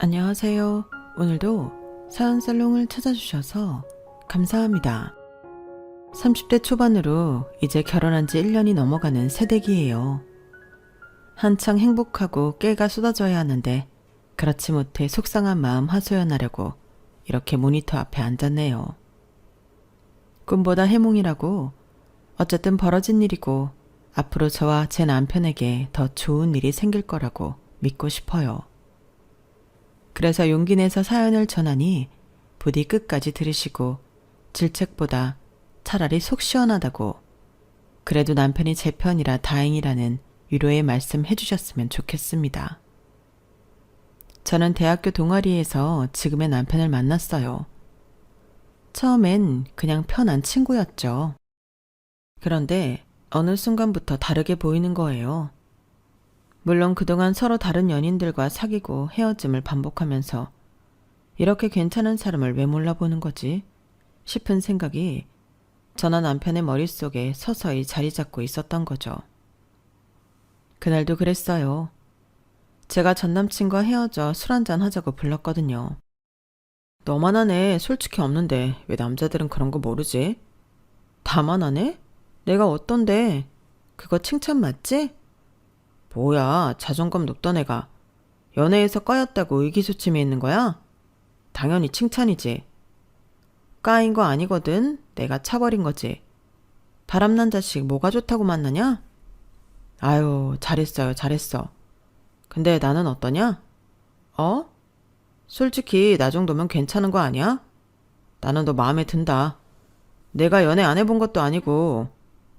안녕하세요. 오늘도 사연살롱을 찾아주셔서 감사합니다. 30대 초반으로 이제 결혼한 지 1년이 넘어가는 새댁이에요. 한창 행복하고 깨가 쏟아져야 하는데 그렇지 못해 속상한 마음 하소연하려고 이렇게 모니터 앞에 앉았네요. 꿈보다 해몽이라고 어쨌든 벌어진 일이고 앞으로 저와 제 남편에게 더 좋은 일이 생길 거라고 믿고 싶어요. 그래서 용기 내서 사연을 전하니 부디 끝까지 들으시고 질책보다 차라리 속 시원하다고 그래도 남편이 제 편이라 다행이라는 위로의 말씀 해주셨으면 좋겠습니다. 저는 대학교 동아리에서 지금의 남편을 만났어요. 처음엔 그냥 편한 친구였죠. 그런데 어느 순간부터 다르게 보이는 거예요. 물론 그동안 서로 다른 연인들과 사귀고 헤어짐을 반복하면서 이렇게 괜찮은 사람을 왜 몰라보는 거지? 싶은 생각이 저나 남편의 머릿속에 서서히 자리 잡고 있었던 거죠. 그날도 그랬어요. 제가 전 남친과 헤어져 술 한잔 하자고 불렀거든요. 너만 하네. 솔직히 없는데 왜 남자들은 그런 거 모르지? 다만 하네? 내가 어떤데? 그거 칭찬 맞지? 뭐야, 자존감 높던 애가 연애에서 까였다고 의기소침해 있는 거야? 당연히 칭찬이지. 까인 거 아니거든. 내가 차버린 거지. 바람난 자식 뭐가 좋다고 만나냐? 아유, 잘했어요, 잘했어. 근데 나는 어떠냐? 어? 솔직히 나 정도면 괜찮은 거 아니야? 나는 너 마음에 든다. 내가 연애 안 해본 것도 아니고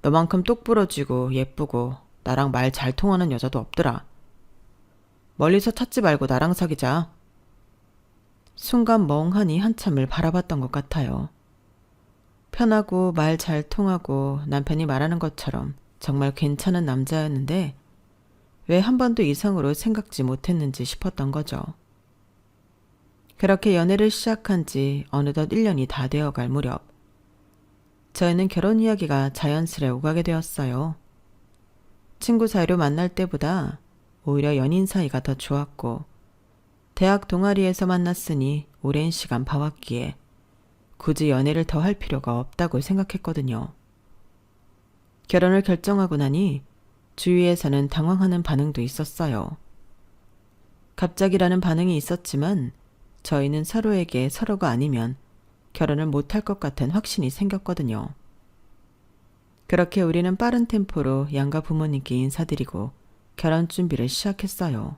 너만큼 똑부러지고 예쁘고 나랑 말 잘 통하는 여자도 없더라. 멀리서 찾지 말고 나랑 사귀자. 순간 멍하니 한참을 바라봤던 것 같아요. 편하고 말 잘 통하고 남편이 말하는 것처럼 정말 괜찮은 남자였는데 왜 한 번도 이상으로 생각지 못했는지 싶었던 거죠. 그렇게 연애를 시작한 지 어느덧 1년이 다 되어갈 무렵 저희는 결혼 이야기가 자연스레 오가게 되었어요. 친구 사이로 만날 때보다 오히려 연인 사이가 더 좋았고 대학 동아리에서 만났으니 오랜 시간 봐왔기에 굳이 연애를 더 할 필요가 없다고 생각했거든요. 결혼을 결정하고 나니 주위에서는 당황하는 반응도 있었어요. 갑자기라는 반응이 있었지만 저희는 서로에게 서로가 아니면 결혼을 못할 것 같은 확신이 생겼거든요. 그렇게 우리는 빠른 템포로 양가 부모님께 인사드리고 결혼 준비를 시작했어요.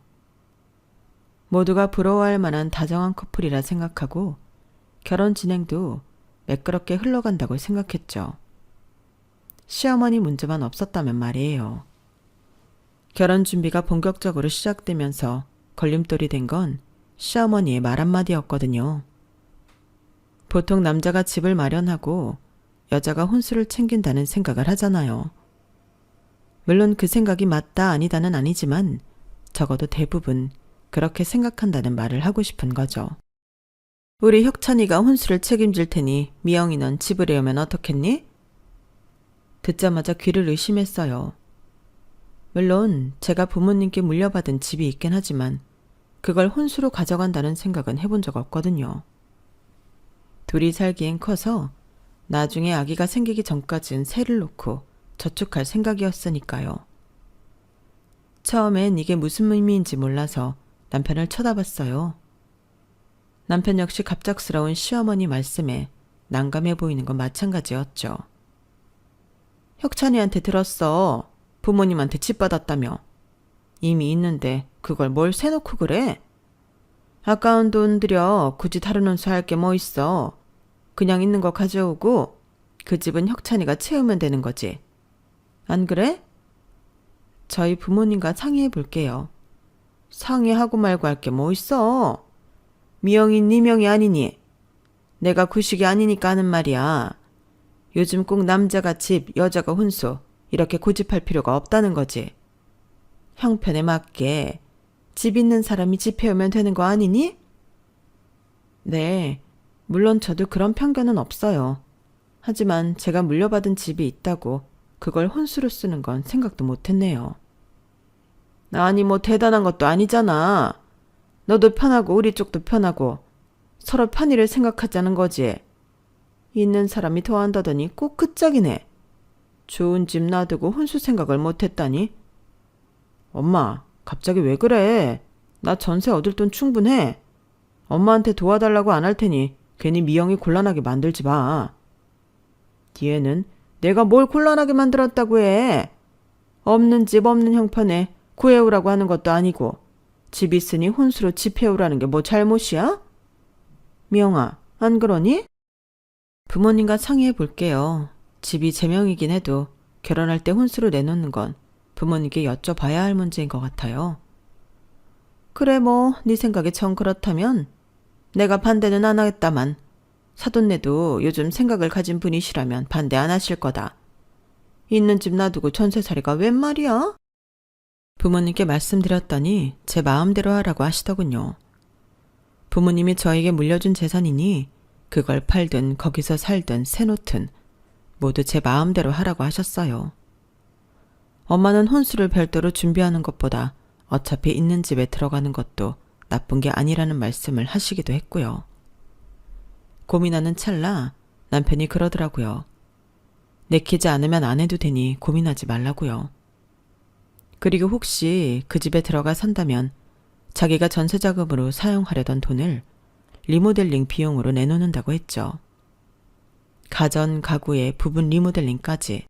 모두가 부러워할 만한 다정한 커플이라 생각하고 결혼 진행도 매끄럽게 흘러간다고 생각했죠. 시어머니 문제만 없었다면 말이에요. 결혼 준비가 본격적으로 시작되면서 걸림돌이 된 건 시어머니의 말 한마디였거든요. 보통 남자가 집을 마련하고 여자가 혼수를 챙긴다는 생각을 하잖아요. 물론 그 생각이 맞다 아니다는 아니지만 적어도 대부분 그렇게 생각한다는 말을 하고 싶은 거죠. 우리 혁찬이가 혼수를 책임질 테니 미영이 넌 집을 해오면 어떻겠니? 듣자마자 귀를 의심했어요. 물론 제가 부모님께 물려받은 집이 있긴 하지만 그걸 혼수로 가져간다는 생각은 해본 적 없거든요. 둘이 살기엔 커서 나중에 아기가 생기기 전까진 세를 놓고 저축할 생각이었으니까요. 처음엔 이게 무슨 의미인지 몰라서 남편을 쳐다봤어요. 남편 역시 갑작스러운 시어머니 말씀에 난감해 보이는 건 마찬가지였죠. 혁찬이한테 들었어. 부모님한테 집 받았다며. 이미 있는데 그걸 뭘 세놓고 그래? 아까운 돈 들여 굳이 다른 혼수 할 게 뭐 있어. 그냥 있는 거 가져오고 그 집은 혁찬이가 채우면 되는 거지. 안 그래? 저희 부모님과 상의해 볼게요. 상의하고 말고 할 게 뭐 있어. 미영이 네 명이 아니니. 내가 구식이 아니니까 하는 말이야. 요즘 꼭 남자가 집, 여자가 혼수 이렇게 고집할 필요가 없다는 거지. 형편에 맞게 집 있는 사람이 집 해오면 되는 거 아니니? 네, 물론 저도 그런 편견은 없어요. 하지만 제가 물려받은 집이 있다고 그걸 혼수로 쓰는 건 생각도 못했네요. 아니 뭐 대단한 것도 아니잖아. 너도 편하고 우리 쪽도 편하고 서로 편의를 생각하자는 거지. 있는 사람이 더한다더니 꼭 그 짝이네. 좋은 집 놔두고 혼수 생각을 못했다니. 엄마, 갑자기 왜 그래? 나 전세 얻을 돈 충분해. 엄마한테 도와달라고 안 할 테니 괜히 미영이 곤란하게 만들지 마. 뒤에는 내가 뭘 곤란하게 만들었다고 해. 없는 집 없는 형편에 구해오라고 하는 것도 아니고 집 있으니 혼수로 집 해오라는 게 뭐 잘못이야? 미영아, 안 그러니? 부모님과 상의해 볼게요. 집이 제 명이긴 해도 결혼할 때 혼수로 내놓는 건 부모님께 여쭤봐야 할 문제인 것 같아요. 그래 뭐 네 생각이 정 그렇다면 내가 반대는 안 하겠다만 사돈네도 요즘 생각을 가진 분이시라면 반대 안 하실 거다. 있는 집 놔두고 전세살이가 웬 말이야? 부모님께 말씀드렸더니 제 마음대로 하라고 하시더군요. 부모님이 저에게 물려준 재산이니 그걸 팔든 거기서 살든 세놓든 모두 제 마음대로 하라고 하셨어요. 엄마는 혼수를 별도로 준비하는 것보다 어차피 있는 집에 들어가는 것도 나쁜 게 아니라는 말씀을 하시기도 했고요. 고민하는 찰나 남편이 그러더라고요. 내키지 않으면 안 해도 되니 고민하지 말라고요. 그리고 혹시 그 집에 들어가 산다면 자기가 전세자금으로 사용하려던 돈을 리모델링 비용으로 내놓는다고 했죠. 가전, 가구의 부분 리모델링까지.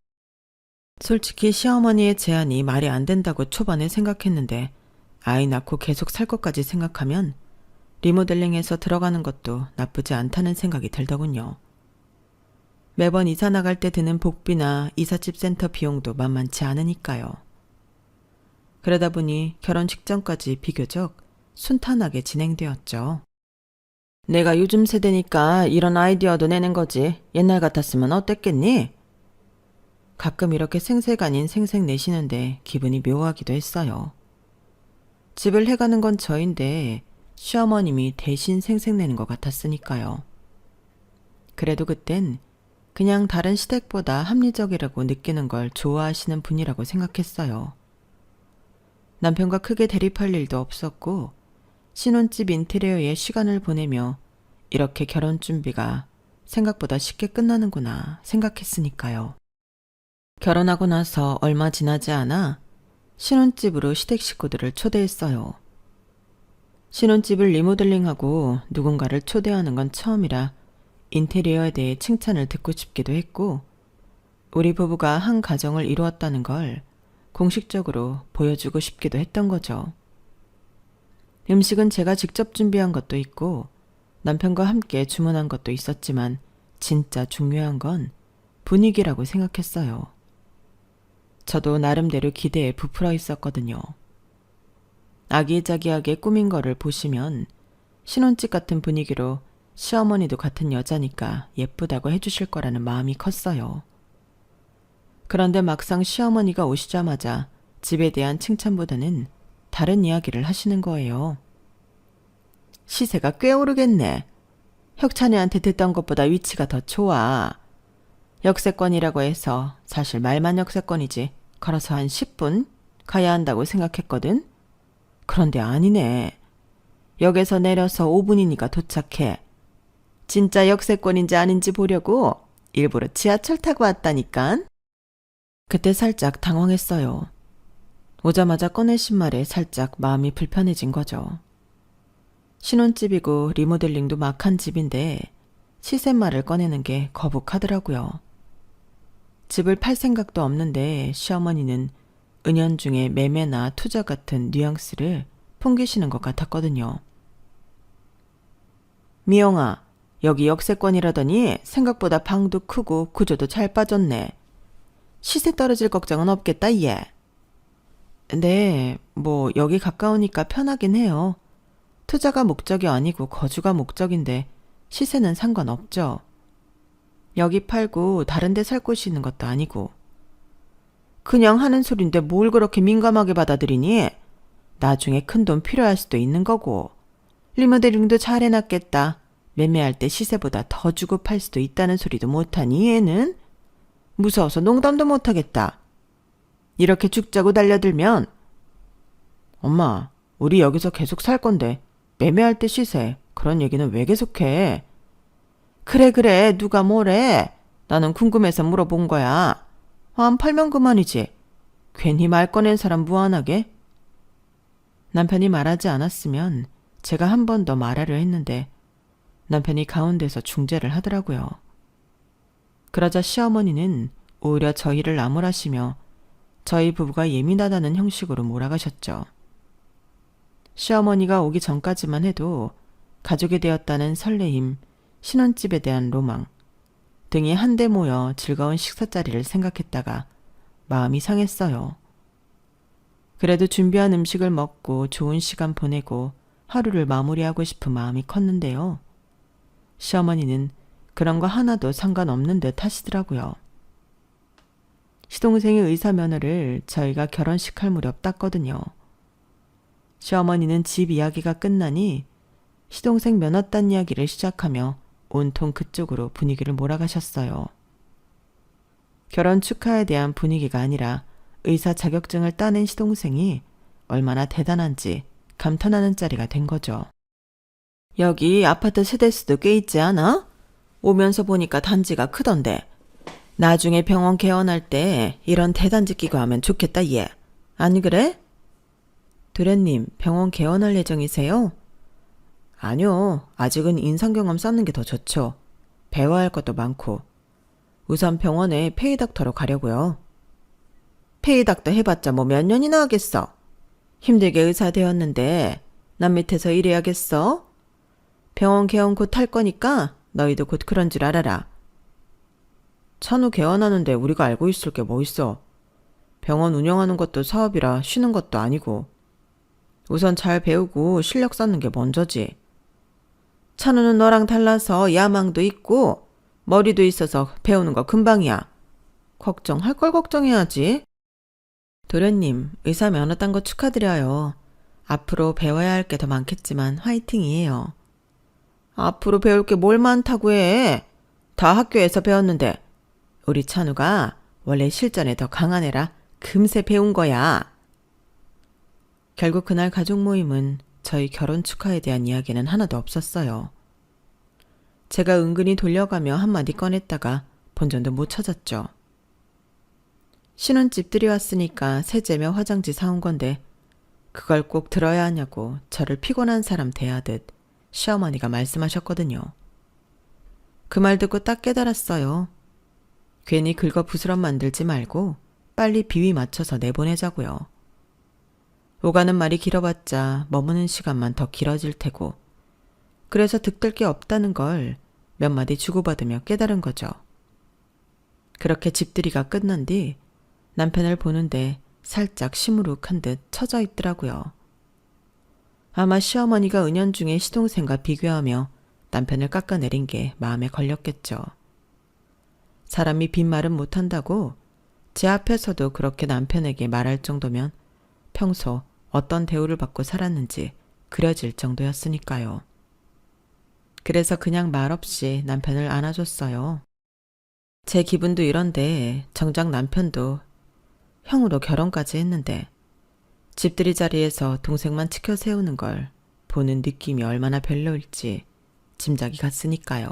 솔직히 시어머니의 제안이 말이 안 된다고 초반에 생각했는데 아이 낳고 계속 살 것까지 생각하면 리모델링에서 들어가는 것도 나쁘지 않다는 생각이 들더군요. 매번 이사 나갈 때 드는 복비나 이삿집 센터 비용도 만만치 않으니까요. 그러다 보니 결혼 직전까지 비교적 순탄하게 진행되었죠. 내가 요즘 세대니까 이런 아이디어도 내는 거지. 옛날 같았으면 어땠겠니? 가끔 이렇게 생색 아닌 생색 내시는데 기분이 묘하기도 했어요. 집을 해가는 건 저인데 시어머님이 대신 생색 내는 것 같았으니까요. 그래도 그땐 그냥 다른 시댁보다 합리적이라고 느끼는 걸 좋아하시는 분이라고 생각했어요. 남편과 크게 대립할 일도 없었고 신혼집 인테리어에 시간을 보내며 이렇게 결혼 준비가 생각보다 쉽게 끝나는구나 생각했으니까요. 결혼하고 나서 얼마 지나지 않아 신혼집으로 시댁 식구들을 초대했어요. 신혼집을 리모델링하고 누군가를 초대하는 건 처음이라 인테리어에 대해 칭찬을 듣고 싶기도 했고 우리 부부가 한 가정을 이루었다는 걸 공식적으로 보여주고 싶기도 했던 거죠. 음식은 제가 직접 준비한 것도 있고 남편과 함께 주문한 것도 있었지만 진짜 중요한 건 분위기라고 생각했어요. 저도 나름대로 기대에 부풀어 있었거든요. 아기자기하게 꾸민 거를 보시면 신혼집 같은 분위기로 시어머니도 같은 여자니까 예쁘다고 해주실 거라는 마음이 컸어요. 그런데 막상 시어머니가 오시자마자 집에 대한 칭찬보다는 다른 이야기를 하시는 거예요. 시세가 꽤 오르겠네. 혁찬이한테 듣던 것보다 위치가 더 좋아. 역세권이라고 해서 사실 말만 역세권이지 걸어서 한 10분 가야 한다고 생각했거든. 그런데 아니네. 역에서 내려서 5분이니까 도착해. 진짜 역세권인지 아닌지 보려고 일부러 지하철 타고 왔다니깐. 그때 살짝 당황했어요. 오자마자 꺼내신 말에 살짝 마음이 불편해진 거죠. 신혼집이고 리모델링도 막 한 집인데 시세말을 꺼내는 게 거북하더라고요. 집을 팔 생각도 없는데 시어머니는 은연중에 매매나 투자 같은 뉘앙스를 풍기시는 것 같았거든요. 미영아, 여기 역세권이라더니 생각보다 방도 크고 구조도 잘 빠졌네. 시세 떨어질 걱정은 없겠다, 얘. 네, 뭐 여기 가까우니까 편하긴 해요. 투자가 목적이 아니고 거주가 목적인데 시세는 상관없죠. 여기 팔고 다른 데 살 곳이 있는 것도 아니고. 그냥 하는 소린데 뭘 그렇게 민감하게 받아들이니? 나중에 큰돈 필요할 수도 있는 거고. 리모델링도 잘 해놨겠다. 매매할 때 시세보다 더 주고 팔 수도 있다는 소리도 못하니 얘는? 무서워서 농담도 못하겠다. 이렇게 죽자고 달려들면. 엄마, 우리 여기서 계속 살 건데 매매할 때 시세, 그런 얘기는 왜 계속해? 그래, 누가 뭐래? 나는 궁금해서 물어본 거야. 안 팔면 그만이지. 괜히 말 꺼낸 사람 무안하게? 남편이 말하지 않았으면 제가 한 번 더 말하려 했는데 남편이 가운데서 중재를 하더라고요. 그러자 시어머니는 오히려 저희를 나무라시며 저희 부부가 예민하다는 형식으로 몰아가셨죠. 시어머니가 오기 전까지만 해도 가족이 되었다는 설레임, 신혼집에 대한 로망 등이 한데 모여 즐거운 식사자리를 생각했다가 마음이 상했어요. 그래도 준비한 음식을 먹고 좋은 시간 보내고 하루를 마무리하고 싶은 마음이 컸는데요. 시어머니는 그런 거 하나도 상관없는 듯 하시더라고요. 시동생의 의사 면허를 저희가 결혼식 할 무렵 땄거든요. 시어머니는 집 이야기가 끝나니 시동생 면허 딴 이야기를 시작하며 온통 그쪽으로 분위기를 몰아가셨어요. 결혼 축하에 대한 분위기가 아니라 의사 자격증을 따낸 시동생이 얼마나 대단한지 감탄하는 자리가 된 거죠. 여기 아파트 세대수도 꽤 있지 않아? 오면서 보니까 단지가 크던데. 나중에 병원 개원할 때 이런 대단지 끼고 하면 좋겠다 얘. 아니 그래? 도련님, 병원 개원할 예정이세요? 아니요. 아직은 인상경험 쌓는 게 더 좋죠. 배워야 할 것도 많고. 우선 병원에 페이닥터로 가려고요. 페이닥터 해봤자 뭐 몇 년이나 하겠어. 힘들게 의사 되었는데 남 밑에서 일해야겠어? 병원 개원 곧 할 거니까 너희도 곧 그런 줄 알아라. 찬우 개원하는데 우리가 알고 있을 게 뭐 있어. 병원 운영하는 것도 사업이라 쉬는 것도 아니고. 우선 잘 배우고 실력 쌓는 게 먼저지. 찬우는 너랑 달라서 야망도 있고 머리도 있어서 배우는 거 금방이야. 걱정할 걸 걱정해야지. 도련님, 의사 면허 딴 거 축하드려요. 앞으로 배워야 할 게 더 많겠지만 화이팅이에요. 앞으로 배울 게 뭘 많다고 해. 다 학교에서 배웠는데. 우리 찬우가 원래 실전에 더 강한 애라 금세 배운 거야. 결국 그날 가족 모임은 저희 결혼 축하에 대한 이야기는 하나도 없었어요. 제가 은근히 돌려가며 한마디 꺼냈다가 본전도 못 찾았죠. 신혼집들이 왔으니까 세제며 화장지 사온 건데 그걸 꼭 들어야 하냐고 저를 피곤한 사람 대하듯 시어머니가 말씀하셨거든요. 그 말 듣고 딱 깨달았어요. 괜히 긁어 부스럼 만들지 말고 빨리 비위 맞춰서 내보내자고요. 오가는 말이 길어봤자 머무는 시간만 더 길어질 테고 그래서 득될 게 없다는 걸 몇 마디 주고받으며 깨달은 거죠. 그렇게 집들이가 끝난 뒤 남편을 보는데 살짝 시무룩한 듯 처져 있더라고요. 아마 시어머니가 은연중에 시동생과 비교하며 남편을 깎아내린 게 마음에 걸렸겠죠. 사람이 빈말은 못한다고 제 앞에서도 그렇게 남편에게 말할 정도면 평소 어떤 대우를 받고 살았는지 그려질 정도였으니까요. 그래서 그냥 말없이 남편을 안아줬어요. 제 기분도 이런데 정작 남편도 형으로 결혼까지 했는데 집들이 자리에서 동생만 치켜 세우는 걸 보는 느낌이 얼마나 별로일지 짐작이 갔으니까요.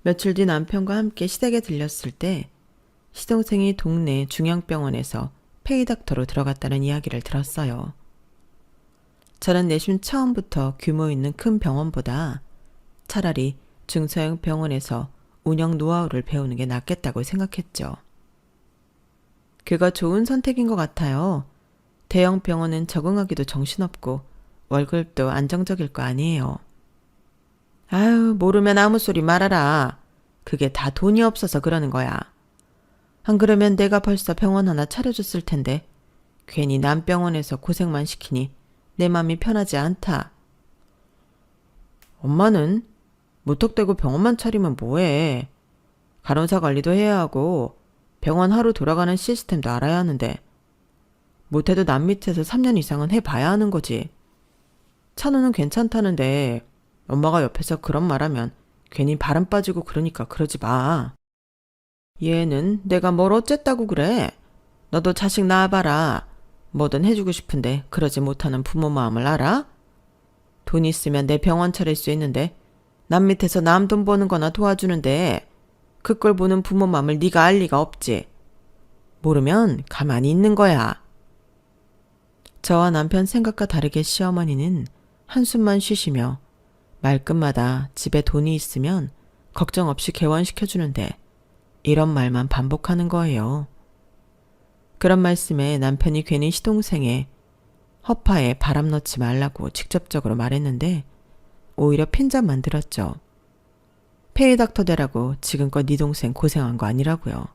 며칠 뒤 남편과 함께 시댁에 들렸을 때 시동생이 동네 중형병원에서 페이닥터로 들어갔다는 이야기를 들었어요. 저는 내심 처음부터 규모 있는 큰 병원보다 차라리 중소형 병원에서 운영 노하우를 배우는 게 낫겠다고 생각했죠. 그거 좋은 선택인 것 같아요. 대형 병원은 적응하기도 정신없고 월급도 안정적일 거 아니에요. 아유, 모르면 아무 소리 말아라. 그게 다 돈이 없어서 그러는 거야. 안 그러면 내가 벌써 병원 하나 차려줬을 텐데 괜히 남 병원에서 고생만 시키니 내 맘이 편하지 않다. 엄마는 무턱대고 병원만 차리면 뭐해. 간호사 관리도 해야 하고 병원 하루 돌아가는 시스템도 알아야 하는데 못해도 남 밑에서 3년 이상은 해봐야 하는 거지. 찬우는 괜찮다는데 엄마가 옆에서 그런 말하면 괜히 바람 빠지고 그러니까 그러지 마. 얘는 내가 뭘 어쨌다고 그래. 너도 자식 낳아봐라. 뭐든 해주고 싶은데 그러지 못하는 부모 마음을 알아? 돈 있으면 내 병원 차릴 수 있는데 남 밑에서 남 돈 버는 거나 도와주는데 그걸 보는 부모 맘을 네가 알 리가 없지. 모르면 가만히 있는 거야. 저와 남편 생각과 다르게 시어머니는 한숨만 쉬시며 말끝마다 집에 돈이 있으면 걱정 없이 개원시켜주는데 이런 말만 반복하는 거예요. 그런 말씀에 남편이 괜히 시동생의 허파에 바람 넣지 말라고 직접적으로 말했는데 오히려 핀잔만 들었죠. 페이닥터 되라고 지금껏 네 동생 고생한 거 아니라고요.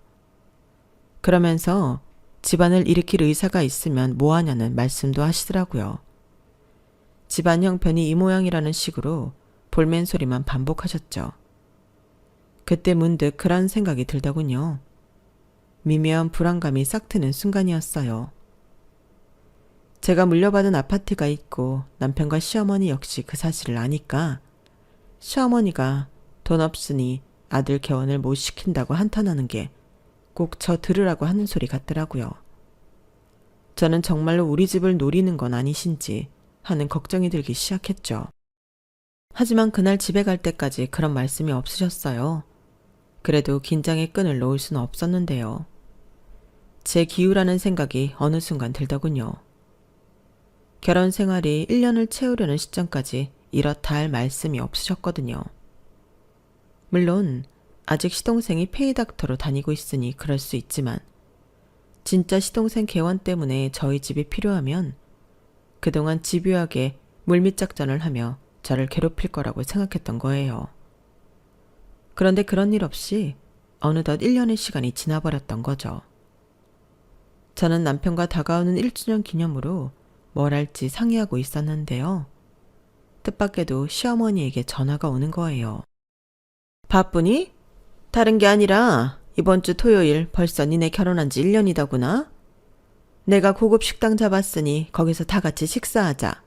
그러면서 집안을 일으킬 의사가 있으면 뭐하냐는 말씀도 하시더라고요. 집안 형편이 이 모양이라는 식으로 볼멘 소리만 반복하셨죠. 그때 문득 그런 생각이 들더군요. 미묘한 불안감이 싹 트는 순간이었어요. 제가 물려받은 아파트가 있고 남편과 시어머니 역시 그 사실을 아니까 시어머니가 돈 없으니 아들 개원을 못 시킨다고 한탄하는 게 꼭 저 들으라고 하는 소리 같더라고요. 저는 정말로 우리 집을 노리는 건 아니신지 하는 걱정이 들기 시작했죠. 하지만 그날 집에 갈 때까지 그런 말씀이 없으셨어요. 그래도 긴장의 끈을 놓을 수는 없었는데요. 제 기우라는 생각이 어느 순간 들더군요. 결혼 생활이 1년을 채우려는 시점까지 이렇다 할 말씀이 없으셨거든요. 물론 아직 시동생이 페이닥터로 다니고 있으니 그럴 수 있지만 진짜 시동생 개원 때문에 저희 집이 필요하면 그동안 집요하게 물밑작전을 하며 저를 괴롭힐 거라고 생각했던 거예요. 그런데 그런 일 없이 어느덧 1년의 시간이 지나버렸던 거죠. 저는 남편과 다가오는 1주년 기념으로 뭘 할지 상의하고 있었는데요. 뜻밖에도 시어머니에게 전화가 오는 거예요. 바쁘니? 다른 게 아니라 이번 주 토요일 벌써 니네 결혼한 지 1년이다구나. 내가 고급 식당 잡았으니 거기서 다 같이 식사하자.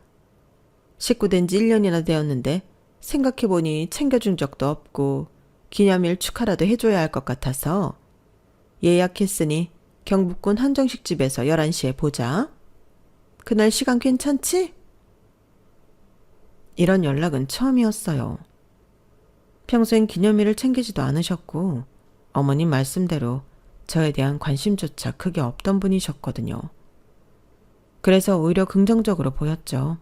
식구 된 지 1년이나 되었는데 생각해보니 챙겨준 적도 없고 기념일 축하라도 해줘야 할 것 같아서 예약했으니 경북군 한정식 집에서 11시에 보자. 그날 시간 괜찮지? 이런 연락은 처음이었어요. 평소엔 기념일을 챙기지도 않으셨고 어머님 말씀대로 저에 대한 관심조차 크게 없던 분이셨거든요. 그래서 오히려 긍정적으로 보였죠.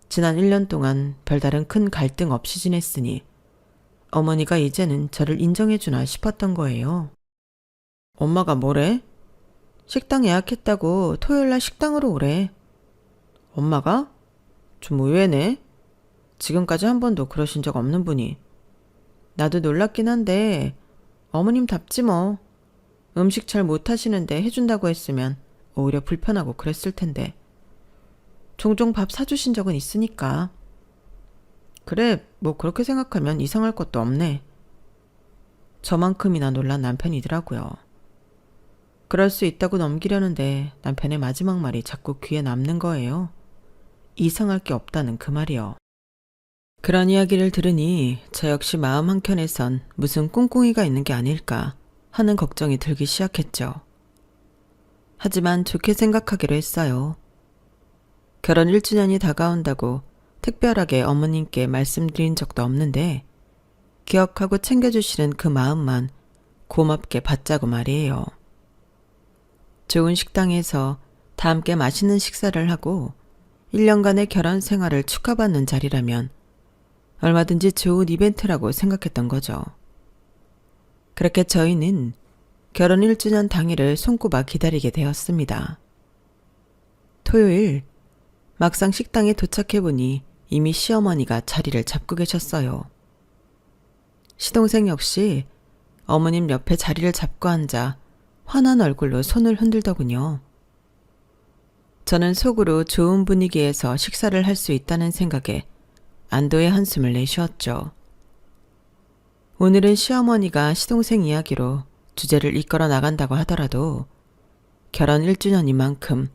지난 1년 동안 별다른 큰 갈등 없이 지냈으니 어머니가 이제는 저를 인정해주나 싶었던 거예요. 엄마가 뭐래? 식당 예약했다고 토요일날 식당으로 오래. 엄마가? 좀 의외네. 지금까지 한 번도 그러신 적 없는 분이. 나도 놀랍긴 한데 어머님답지 뭐. 음식 잘 못하시는데 해준다고 했으면 오히려 불편하고 그랬을 텐데. 종종 밥 사주신 적은 있으니까. 그래, 뭐 그렇게 생각하면 이상할 것도 없네. 저만큼이나 놀란 남편이더라고요. 그럴 수 있다고 넘기려는데 남편의 마지막 말이 자꾸 귀에 남는 거예요. 이상할 게 없다는 그 말이요. 그런 이야기를 들으니 저 역시 마음 한켠에선 무슨 꿍꿍이가 있는 게 아닐까 하는 걱정이 들기 시작했죠. 하지만 좋게 생각하기로 했어요. 결혼 1주년이 다가온다고 특별하게 어머님께 말씀드린 적도 없는데 기억하고 챙겨주시는 그 마음만 고맙게 받자고 말이에요. 좋은 식당에서 다 함께 맛있는 식사를 하고 1년간의 결혼 생활을 축하받는 자리라면 얼마든지 좋은 이벤트라고 생각했던 거죠. 그렇게 저희는 결혼 1주년 당일을 손꼽아 기다리게 되었습니다. 토요일 막상 식당에 도착해보니 이미 시어머니가 자리를 잡고 계셨어요. 시동생 역시 어머님 옆에 자리를 잡고 앉아 환한 얼굴로 손을 흔들더군요. 저는 속으로 좋은 분위기에서 식사를 할 수 있다는 생각에 안도의 한숨을 내쉬었죠. 오늘은 시어머니가 시동생 이야기로 주제를 이끌어 나간다고 하더라도 결혼 1주년인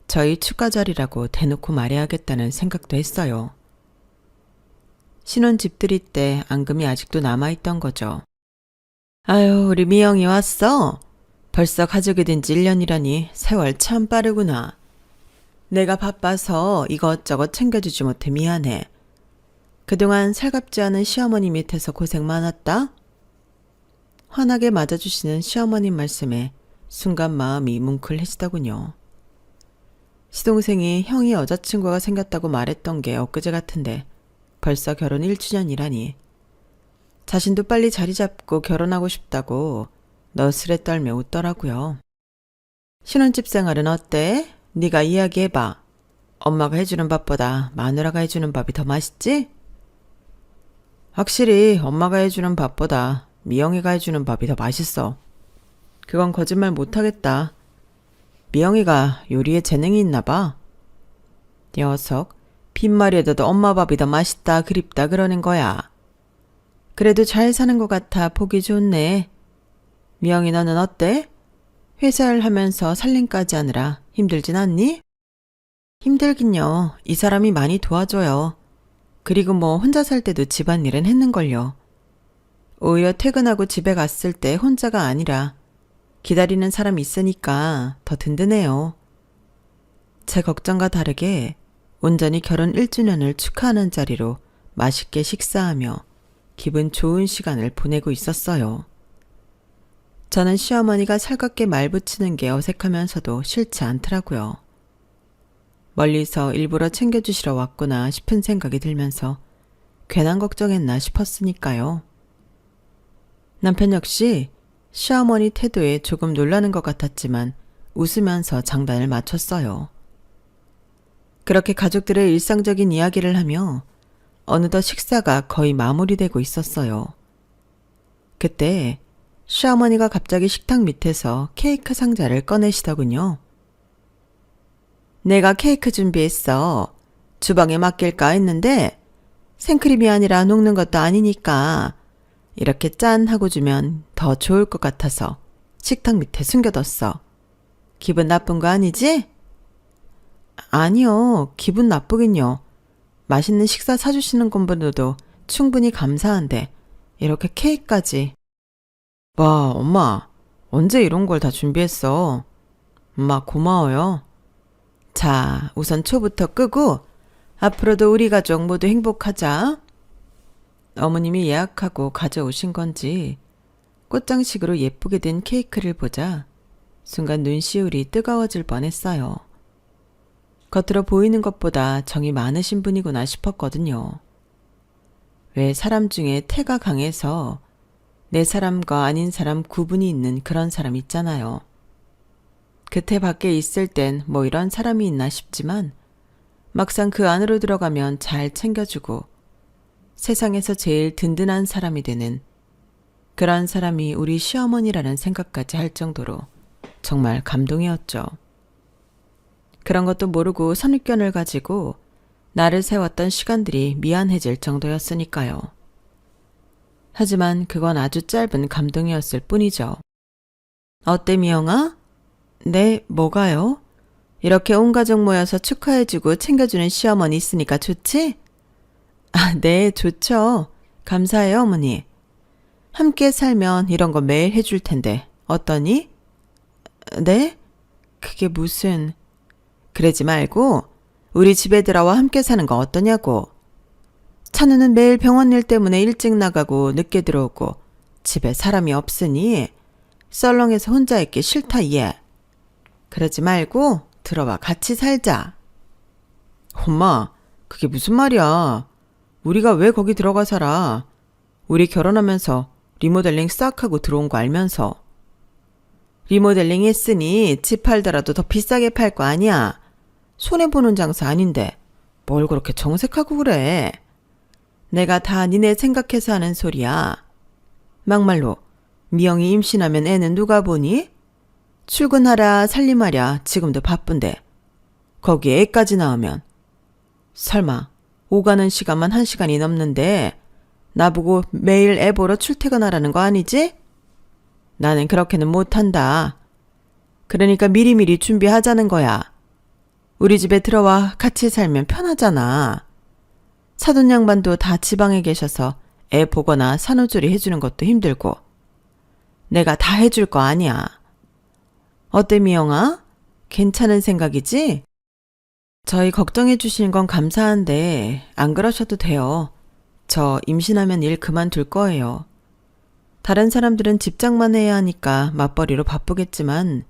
저희 축가 자리라고 대놓고 말해야겠다는 생각도 했어요. 신혼 집들이 때 앙금이 아직도 남아있던 거죠. 아유, 우리 미영이 왔어? 벌써 가족이 된 지 1년이라니 세월 참 빠르구나. 내가 바빠서 이것저것 챙겨주지 못해 미안해. 그동안 살갑지 않은 시어머니 밑에서 고생 많았다. 환하게 맞아주시는 시어머님 말씀에 순간 마음이 뭉클해지더군요. 시동생이 형이 여자친구가 생겼다고 말했던 게 엊그제 같은데 벌써 결혼 1주년이라니. 자신도 빨리 자리 잡고 결혼하고 싶다고 너스레 떨며 웃더라고요. 신혼집 생활은 어때? 네가 이야기해봐. 엄마가 해주는 밥보다 마누라가 해주는 밥이 더 맛있지? 확실히 엄마가 해주는 밥보다 미영이가 해주는 밥이 더 맛있어. 그건 거짓말 못하겠다. 미영이가 요리에 재능이 있나 봐. 녀석, 빈말에도 엄마 밥이 더 맛있다 그립다 그러는 거야. 그래도 잘 사는 것 같아 보기 좋네. 미영이 너는 어때? 회사 일 하면서 살림까지 하느라 힘들진 않니? 힘들긴요. 이 사람이 많이 도와줘요. 그리고 뭐 혼자 살 때도 집안일은 했는걸요. 오히려 퇴근하고 집에 갔을 때 혼자가 아니라 기다리는 사람이 있으니까 더 든든해요. 제 걱정과 다르게 온전히 결혼 1주년을 축하하는 자리로 맛있게 식사하며 기분 좋은 시간을 보내고 있었어요. 저는 시어머니가 살갑게 말 붙이는 게 어색하면서도 싫지 않더라고요. 멀리서 일부러 챙겨주시러 왔구나 싶은 생각이 들면서 괜한 걱정했나 싶었으니까요. 남편 역시 시어머니 태도에 조금 놀라는 것 같았지만 웃으면서 장단을 맞췄어요. 그렇게 가족들의 일상적인 이야기를 하며 어느덧 식사가 거의 마무리되고 있었어요. 그때 시어머니가 갑자기 식탁 밑에서 케이크 상자를 꺼내시더군요. 내가 케이크 준비했어. 주방에 맡길까 했는데 생크림이 아니라 녹는 것도 아니니까 이렇게 짠 하고 주면 더 좋을 것 같아서 식탁 밑에 숨겨뒀어. 기분 나쁜 거 아니지? 아니요. 기분 나쁘긴요. 맛있는 식사 사주시는 것보다도 충분히 감사한데 이렇게 케이크까지. 와, 엄마. 언제 이런 걸 다 준비했어? 엄마 고마워요. 자, 우선 초부터 끄고 앞으로도 우리 가족 모두 행복하자. 어머님이 예약하고 가져오신 건지 꽃장식으로 예쁘게 된 케이크를 보자 순간 눈시울이 뜨거워질 뻔했어요. 겉으로 보이는 것보다 정이 많으신 분이구나 싶었거든요. 왜 사람 중에 태가 강해서 내 사람과 아닌 사람 구분이 있는 그런 사람 있잖아요. 그 태 밖에 있을 땐 뭐 이런 사람이 있나 싶지만 막상 그 안으로 들어가면 잘 챙겨주고 세상에서 제일 든든한 사람이 되는 그런 사람이 우리 시어머니라는 생각까지 할 정도로 정말 감동이었죠. 그런 것도 모르고 선입견을 가지고 나를 세웠던 시간들이 미안해질 정도였으니까요. 하지만 그건 아주 짧은 감동이었을 뿐이죠. 어때 미영아? 네, 뭐가요? 이렇게 온 가족 모여서 축하해주고 챙겨주는 시어머니 있으니까 좋지? 아, 네, 좋죠. 감사해요, 어머니. 함께 살면 이런 거 매일 해줄 텐데 어떠니? 네? 그게 무슨... 그러지 말고 우리 집에 들어와 함께 사는 거 어떠냐고. 찬우는 매일 병원 일 때문에 일찍 나가고 늦게 들어오고 집에 사람이 없으니 썰렁해서 혼자 있기 싫다 얘. 그러지 말고 들어와 같이 살자. 엄마, 그게 무슨 말이야. 우리가 왜 거기 들어가 살아. 우리 결혼하면서 리모델링 싹 하고 들어온 거 알면서. 리모델링 했으니 집 팔더라도 더 비싸게 팔 거 아니야. 손해보는 장사 아닌데 뭘 그렇게 정색하고 그래. 내가 다 니네 생각해서 하는 소리야. 막말로 미영이 임신하면 애는 누가 보니? 출근하랴 살림하랴 지금도 바쁜데 거기에 애까지 낳으면 설마 오가는 시간만 1시간이 넘는데 나보고 매일 애 보러 출퇴근하라는 거 아니지? 나는 그렇게는 못한다. 그러니까 미리미리 준비하자는 거야. 우리 집에 들어와 같이 살면 편하잖아. 사돈 양반도 다 지방에 계셔서 애 보거나 산후조리 해주는 것도 힘들고 내가 다 해줄 거 아니야. 어때 미영아? 괜찮은 생각이지? 저희 걱정해 주시는 건 감사한데 안 그러셔도 돼요. 저 임신하면 일 그만둘 거예요. 다른 사람들은 집장만 해야 하니까 맞벌이로 바쁘겠지만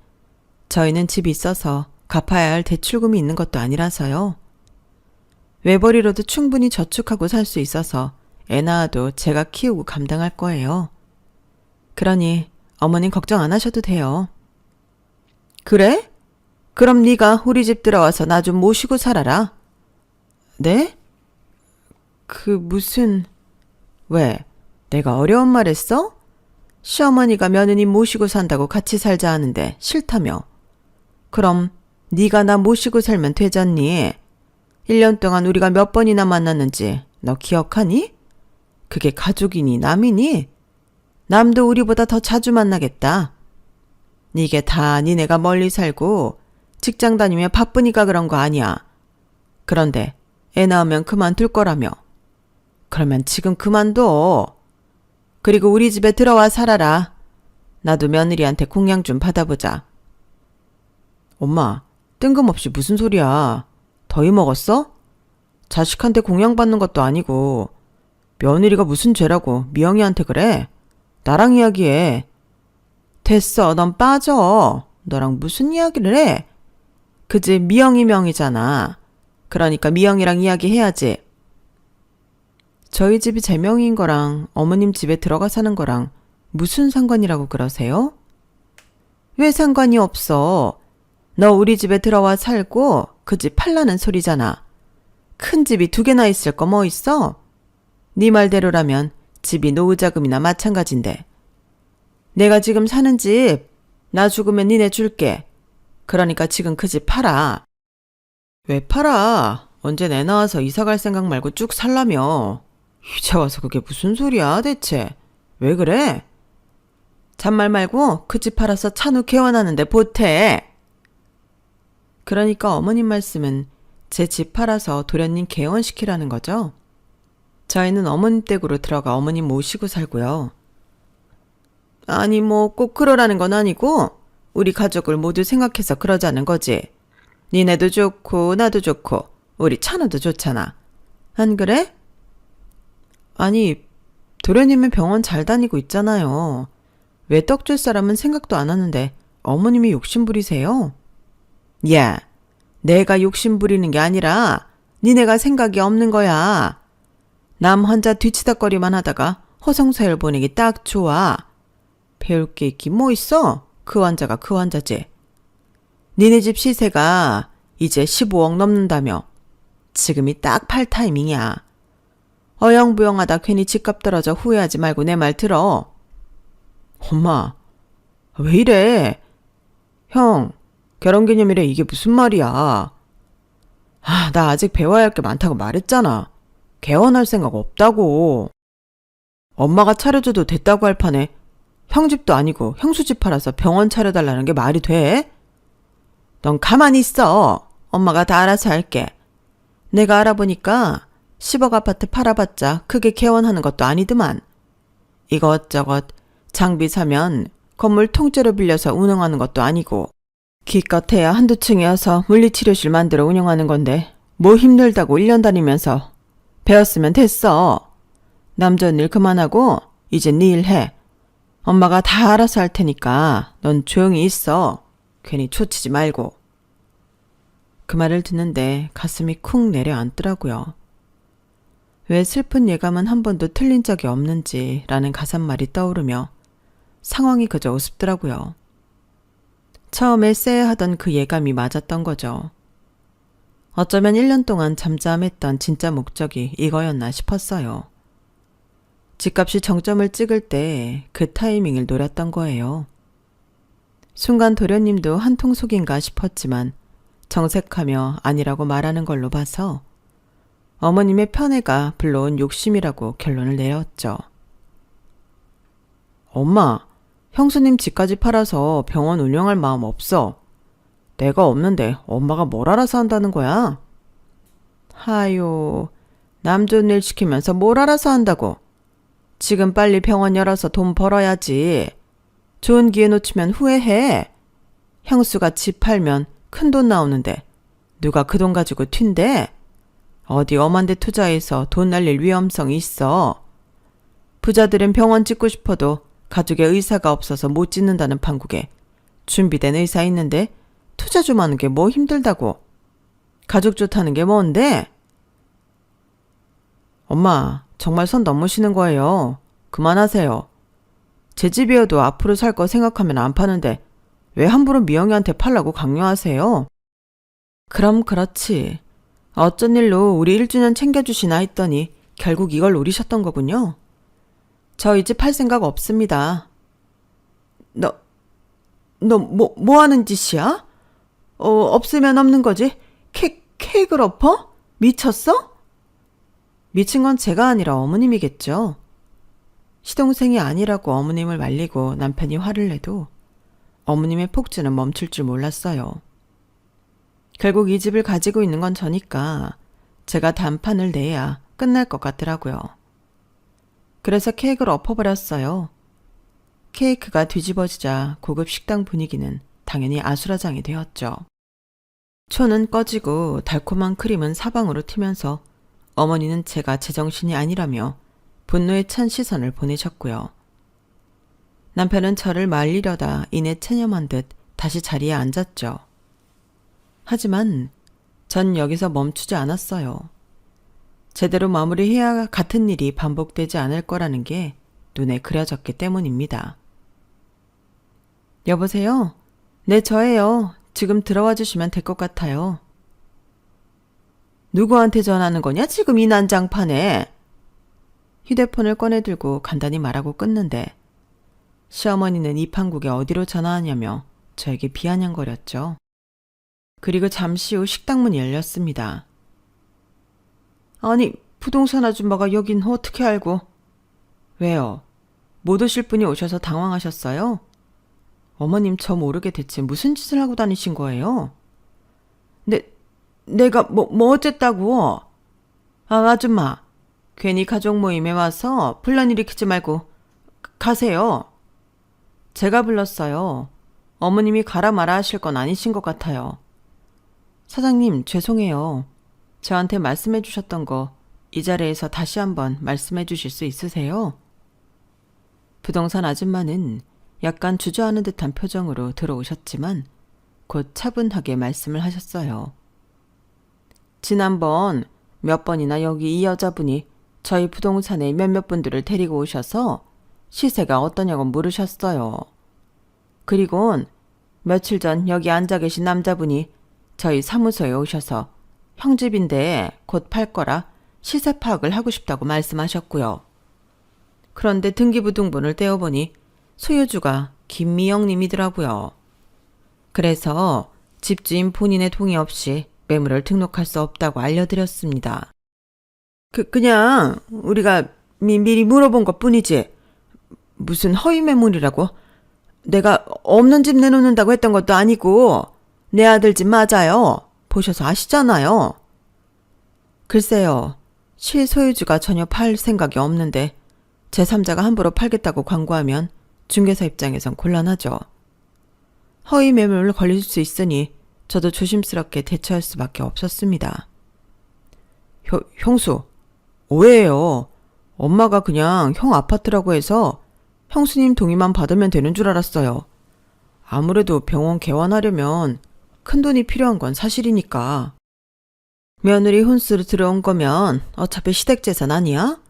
저희는 집이 있어서 갚아야 할 대출금이 있는 것도 아니라서요. 외벌이로도 충분히 저축하고 살 수 있어서 애 낳아도 제가 키우고 감당할 거예요. 그러니 어머님 걱정 안 하셔도 돼요. 그래? 그럼 네가 우리 집 들어와서 나 좀 모시고 살아라. 네? 왜? 내가 어려운 말 했어? 시어머니가 며느님 모시고 산다고 같이 살자 하는데 싫다며. 그럼 네가 나 모시고 살면 되잖니. 1년 동안 우리가 몇 번이나 만났는지 너 기억하니? 그게 가족이니 남이니? 남도 우리보다 더 자주 만나겠다. 이게 다 니네가 멀리 살고 직장 다니며 바쁘니까 그런 거 아니야. 그런데 애 낳으면 그만둘 거라며. 그러면 지금 그만둬. 그리고 우리 집에 들어와 살아라. 나도 며느리한테 공양 좀 받아보자. 엄마, 뜬금없이 무슨 소리야. 더위 먹었어? 자식한테 공양받는 것도 아니고 며느리가 무슨 죄라고 미영이한테 그래? 나랑 이야기해. 됐어, 넌 빠져. 너랑 무슨 이야기를 해? 그지 미영이 명이잖아. 그러니까 미영이랑 이야기해야지. 저희 집이 제 명인 거랑 어머님 집에 들어가 사는 거랑 무슨 상관이라고 그러세요? 왜 상관이 없어? 너 우리 집에 들어와 살고 그 집 팔라는 소리잖아. 큰 집이 2개나 있을 거 뭐 있어? 네 말대로라면 집이 노후자금이나 마찬가지인데. 내가 지금 사는 집 나 죽으면 니네 줄게. 그러니까 지금 그 집 팔아. 왜 팔아? 언제 내 나와서 이사 갈 생각 말고 쭉 살라며. 이제 와서 그게 무슨 소리야 대체. 왜 그래? 잔말 말고 그 집 팔아서 찬우 개원하는데 보태. 그러니까 어머님 말씀은 제 집 팔아서 도련님 개원시키라는 거죠? 저희는 어머님 댁으로 들어가 어머님 모시고 살고요. 아니 뭐 꼭 그러라는 건 아니고 우리 가족을 모두 생각해서 그러자는 거지. 니네도 좋고 나도 좋고 우리 찬우도 좋잖아. 안 그래? 아니 도련님은 병원 잘 다니고 있잖아요. 왜 떡 줄 사람은 생각도 안 하는데 어머님이 욕심 부리세요? 야, 내가 욕심 부리는 게 아니라 니네가 생각이 없는 거야. 남 혼자 뒤치다거리만 하다가 허송세월 보내기 딱 좋아. 배울 게 있긴 뭐 있어? 그 환자가 그 환자지. 니네 집 시세가 이제 15억 넘는다며. 지금이 딱 팔 타이밍이야. 어영부영하다 괜히 집값 떨어져 후회하지 말고 내 말 들어. 엄마, 왜 이래? 형, 결혼기념일에 이게 무슨 말이야. 나 아직 배워야 할 게 많다고 말했잖아. 개원할 생각 없다고. 엄마가 차려줘도 됐다고 할 판에 형 집도 아니고 형수 집 팔아서 병원 차려달라는 게 말이 돼? 넌 가만히 있어. 엄마가 다 알아서 할게. 내가 알아보니까 10억 아파트 팔아봤자 크게 개원하는 것도 아니더만. 이것저것 장비 사면 건물 통째로 빌려서 운영하는 것도 아니고 기껏해야 한두 층이어서 물리치료실 만들어 운영하는 건데 뭐 힘들다고 1년 다니면서 배웠으면 됐어. 남전 일 그만하고 이제 네 일 해. 엄마가 다 알아서 할 테니까 넌 조용히 있어. 괜히 초치지 말고. 그 말을 듣는데 가슴이 쿵 내려앉더라고요. 왜 슬픈 예감은 한 번도 틀린 적이 없는지라는 가사말이 떠오르며 상황이 그저 우습더라고요. 처음에 쎄하던 그 예감이 맞았던 거죠. 어쩌면 1년 동안 잠잠했던 진짜 목적이 이거였나 싶었어요. 집값이 정점을 찍을 때 그 타이밍을 노렸던 거예요. 순간 도련님도 한통 속인가 싶었지만 정색하며 아니라고 말하는 걸로 봐서 어머님의 편애가 불러온 욕심이라고 결론을 내렸죠. 엄마, 형수님 집까지 팔아서 병원 운영할 마음 없어. 내가 없는데 엄마가 뭘 알아서 한다는 거야? 하요, 남 좋은 일 시키면서 뭘 알아서 한다고. 지금 빨리 병원 열어서 돈 벌어야지. 좋은 기회 놓치면 후회해. 형수가 집 팔면 큰 돈 나오는데 누가 그 돈 가지고 튄대? 어디 엄한 데 투자해서 돈 날릴 위험성이 있어. 부자들은 병원 짓고 싶어도 가족의 의사가 없어서 못 짓는다는 판국에 준비된 의사 있는데 투자 좀 하는 게 뭐 힘들다고. 가족 좋다는 게 뭔데? 엄마, 정말 선 넘으시는 거예요. 그만하세요. 제 집이어도 앞으로 살 거 생각하면 안 파는데 왜 함부로 미영이한테 팔라고 강요하세요? 그럼 그렇지. 어쩐 일로 우리 1주년 챙겨주시나 했더니 결국 이걸 노리셨던 거군요. 저 이 집 팔 생각 없습니다. 너 뭐 하는 짓이야? 없으면 없는 거지. 케이크를 엎어? 미쳤어? 미친 건 제가 아니라 어머님이겠죠. 시동생이 아니라고 어머님을 말리고 남편이 화를 내도 어머님의 폭주는 멈출 줄 몰랐어요. 결국 이 집을 가지고 있는 건 저니까 제가 단판을 내야 끝날 것 같더라고요. 그래서 케이크를 엎어버렸어요. 케이크가 뒤집어지자 고급 식당 분위기는 당연히 아수라장이 되었죠. 초는 꺼지고 달콤한 크림은 사방으로 튀면서 어머니는 제가 제정신이 아니라며 분노에 찬 시선을 보내셨고요. 남편은 저를 말리려다 이내 체념한 듯 다시 자리에 앉았죠. 하지만 전 여기서 멈추지 않았어요. 제대로 마무리해야 같은 일이 반복되지 않을 거라는 게 눈에 그려졌기 때문입니다. 여보세요? 네, 저예요. 지금 들어와 주시면 될 것 같아요. 누구한테 전화하는 거냐? 지금 이 난장판에. 휴대폰을 꺼내들고 간단히 말하고 끊는데 시어머니는 이 판국에 어디로 전화하냐며 저에게 비아냥거렸죠. 그리고 잠시 후 식당 문이 열렸습니다. 아니, 부동산 아줌마가 여긴 어떻게 알고? 왜요? 못 오실 분이 오셔서 당황하셨어요? 어머님 저 모르게 대체 무슨 짓을 하고 다니신 거예요? 내가 뭐 어쨌다고? 아줌마, 괜히 가족 모임에 와서 분란 일으키지 말고 가세요. 제가 불렀어요. 어머님이 가라 마라 하실 건 아니신 것 같아요. 사장님, 죄송해요. 저한테 말씀해 주셨던 거 이 자리에서 다시 한번 말씀해 주실 수 있으세요? 부동산 아줌마는 약간 주저하는 듯한 표정으로 들어오셨지만 곧 차분하게 말씀을 하셨어요. 지난번 몇 번이나 여기 이 여자분이 저희 부동산에 몇몇 분들을 데리고 오셔서 시세가 어떠냐고 물으셨어요. 그리곤 며칠 전 여기 앉아 계신 남자분이 저희 사무소에 오셔서 형 집인데 곧 팔 거라 시세 파악을 하고 싶다고 말씀하셨고요. 그런데 등기부등본을 떼어보니 소유주가 김미영님이더라고요. 그래서 집주인 본인의 동의 없이 매물을 등록할 수 없다고 알려드렸습니다. 그냥 우리가 미리 물어본 것 뿐이지. 무슨 허위 매물이라고? 내가 없는 집 내놓는다고 했던 것도 아니고 내 아들 집 맞아요. 보셔서 아시잖아요. 글쎄요. 실소유주가 전혀 팔 생각이 없는데 제3자가 함부로 팔겠다고 광고하면 중개사 입장에선 곤란하죠. 허위 매물을 걸릴 수 있으니 저도 조심스럽게 대처할 수밖에 없었습니다. 형수, 오해예요. 엄마가 그냥 형 아파트라고 해서 형수님 동의만 받으면 되는 줄 알았어요. 아무래도 병원 개원하려면 큰돈이 필요한 건 사실이니까. 며느리 혼수로 들어온 거면 어차피 시댁재산 아니야?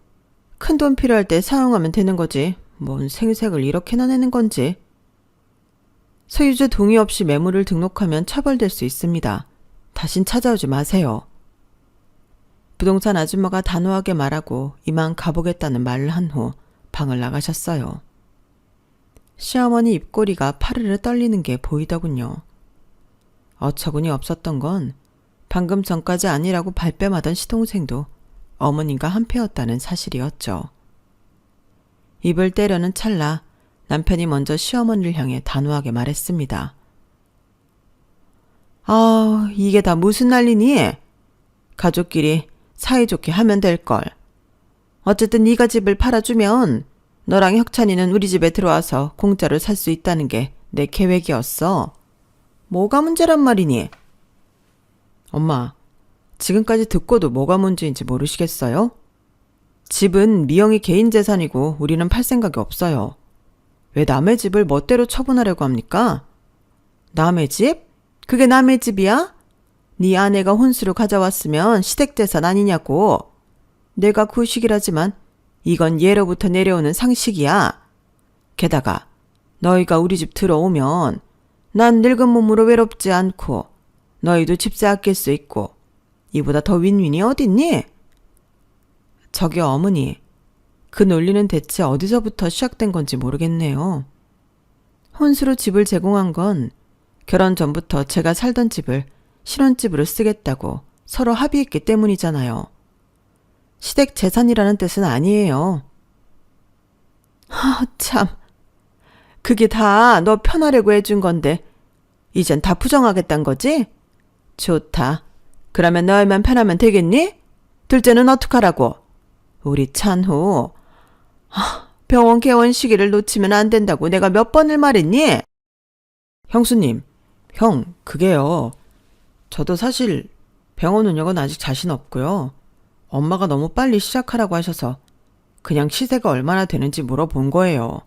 큰돈 필요할 때 사용하면 되는 거지. 뭔 생색을 이렇게나 내는 건지. 소유주 동의 없이 매물을 등록하면 처벌될 수 있습니다. 다신 찾아오지 마세요. 부동산 아줌마가 단호하게 말하고 이만 가보겠다는 말을 한 후 방을 나가셨어요. 시어머니 입꼬리가 파르르 떨리는 게 보이더군요. 어처구니 없었던 건 방금 전까지 아니라고 발뺌하던 시동생도 어머님과 한패였다는 사실이었죠. 입을 떼려는 찰나 남편이 먼저 시어머니를 향해 단호하게 말했습니다. 이게 다 무슨 난리니? 가족끼리 사이좋게 하면 될걸. 어쨌든 네가 집을 팔아주면 너랑 혁찬이는 우리 집에 들어와서 공짜로 살 수 있다는 게 내 계획이었어. 뭐가 문제란 말이니? 엄마, 지금까지 듣고도 뭐가 문제인지 모르시겠어요? 집은 미영이 개인 재산이고 우리는 팔 생각이 없어요. 왜 남의 집을 멋대로 처분하려고 합니까? 남의 집? 그게 남의 집이야? 네 아내가 혼수로 가져왔으면 시댁재산 아니냐고. 내가 구식이라지만 이건 예로부터 내려오는 상식이야. 게다가 너희가 우리 집 들어오면 난 늙은 몸으로 외롭지 않고 너희도 집세 아낄 수 있고 이보다 더 윈윈이 어딨니? 저기 어머니, 그 논리는 대체 어디서부터 시작된 건지 모르겠네요. 혼수로 집을 제공한 건 결혼 전부터 제가 살던 집을 신혼집으로 쓰겠다고 서로 합의했기 때문이잖아요. 시댁 재산이라는 뜻은 아니에요. 참. 그게 다 너 편하려고 해준 건데 이젠 다 부정하겠단 거지? 좋다. 그러면 너희만 편하면 되겠니? 둘째는 어떡하라고? 우리 찬호. 병원 개원 시기를 놓치면 안 된다고 내가 몇 번을 말했니? 형수님, 형, 그게요. 저도 사실 병원 운영은 아직 자신 없고요. 엄마가 너무 빨리 시작하라고 하셔서 그냥 시세가 얼마나 되는지 물어본 거예요.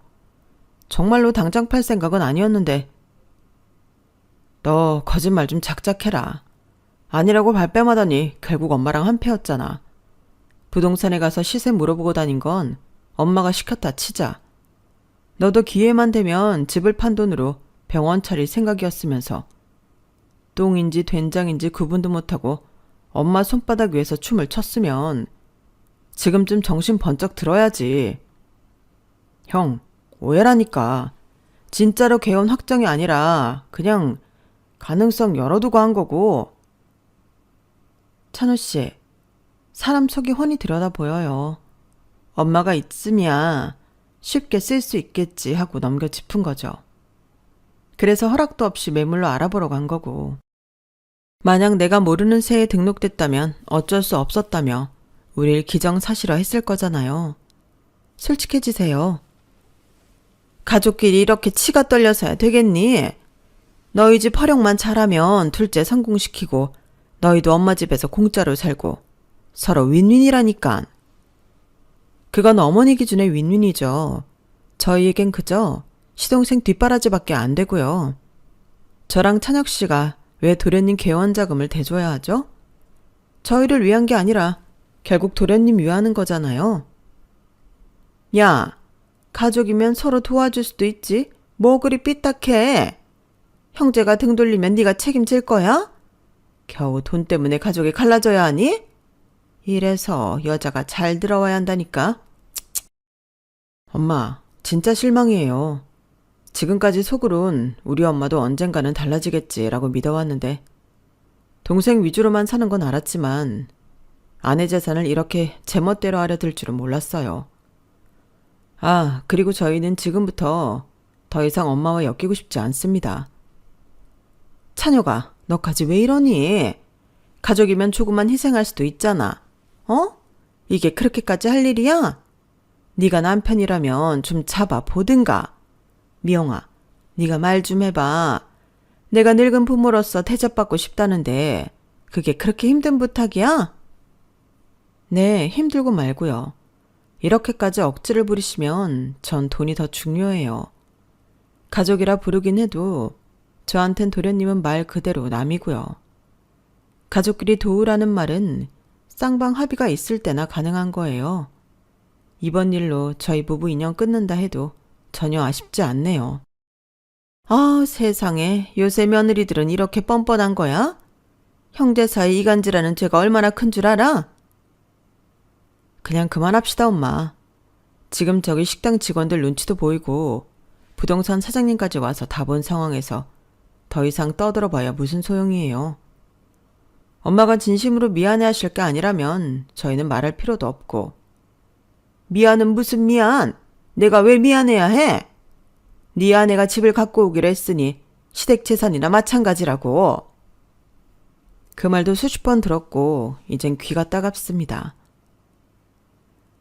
정말로 당장 팔 생각은 아니었는데. 너 거짓말 좀 작작해라. 아니라고 발뺌하더니 결국 엄마랑 한패였잖아. 부동산에 가서 시세 물어보고 다닌 건 엄마가 시켰다 치자. 너도 기회만 되면 집을 판 돈으로 병원 차릴 생각이었으면서 똥인지 된장인지 구분도 못하고 엄마 손바닥 위에서 춤을 췄으면 지금쯤 정신 번쩍 들어야지. 형, 오해라니까. 진짜로 개원 확정이 아니라 그냥 가능성 열어두고 한 거고. 찬호씨, 사람 속이 훤히 들여다 보여요. 엄마가 있으면 쉽게 쓸 수 있겠지 하고 넘겨 짚은 거죠. 그래서 허락도 없이 매물로 알아보러 간 거고. 만약 내가 모르는 새에 등록됐다면 어쩔 수 없었다며 우릴 기정사실화 했을 거잖아요. 솔직해지세요. 가족끼리 이렇게 치가 떨려서야 되겠니? 너희 집 활용만 잘하면 둘째 성공시키고 너희도 엄마 집에서 공짜로 살고 서로 윈윈이라니까. 그건 어머니 기준의 윈윈이죠. 저희에겐 그저 시동생 뒷바라지밖에 안 되고요. 저랑 찬혁 씨가 왜 도련님 개원 자금을 대줘야 하죠? 저희를 위한 게 아니라 결국 도련님 위하는 거잖아요. 야, 가족이면 서로 도와줄 수도 있지. 뭐 그리 삐딱해. 형제가 등 돌리면 네가 책임질 거야? 겨우 돈 때문에 가족이 갈라져야 하니? 이래서 여자가 잘 들어와야 한다니까. 엄마, 진짜 실망이에요. 지금까지 속으론 우리 엄마도 언젠가는 달라지겠지라고 믿어왔는데 동생 위주로만 사는 건 알았지만 아내 재산을 이렇게 제멋대로 하려 들 줄은 몰랐어요. 아, 그리고 저희는 지금부터 더 이상 엄마와 엮이고 싶지 않습니다. 찬혁아, 너까지 왜 이러니? 가족이면 조금만 희생할 수도 있잖아. 어? 이게 그렇게까지 할 일이야? 네가 남편이라면 좀 잡아보든가. 미영아, 네가 말 좀 해봐. 내가 늙은 부모로서 대접받고 싶다는데 그게 그렇게 힘든 부탁이야? 네, 힘들고 말고요. 이렇게까지 억지를 부리시면 전 돈이 더 중요해요. 가족이라 부르긴 해도 저한텐 도련님은 말 그대로 남이고요. 가족끼리 도우라는 말은 쌍방 합의가 있을 때나 가능한 거예요. 이번 일로 저희 부부 인연 끊는다 해도 전혀 아쉽지 않네요. 아, 세상에 요새 며느리들은 이렇게 뻔뻔한 거야? 형제 사이 이간질하는 죄가 얼마나 큰 줄 알아? 그냥 그만합시다, 엄마. 지금 저기 식당 직원들 눈치도 보이고 부동산 사장님까지 와서 다 본 상황에서 더 이상 떠들어봐야 무슨 소용이에요. 엄마가 진심으로 미안해하실 게 아니라면 저희는 말할 필요도 없고. 미안은 무슨 미안? 내가 왜 미안해야 해? 네 아내가 집을 갖고 오기로 했으니 시댁 재산이나 마찬가지라고. 그 말도 수십 번 들었고 이젠 귀가 따갑습니다.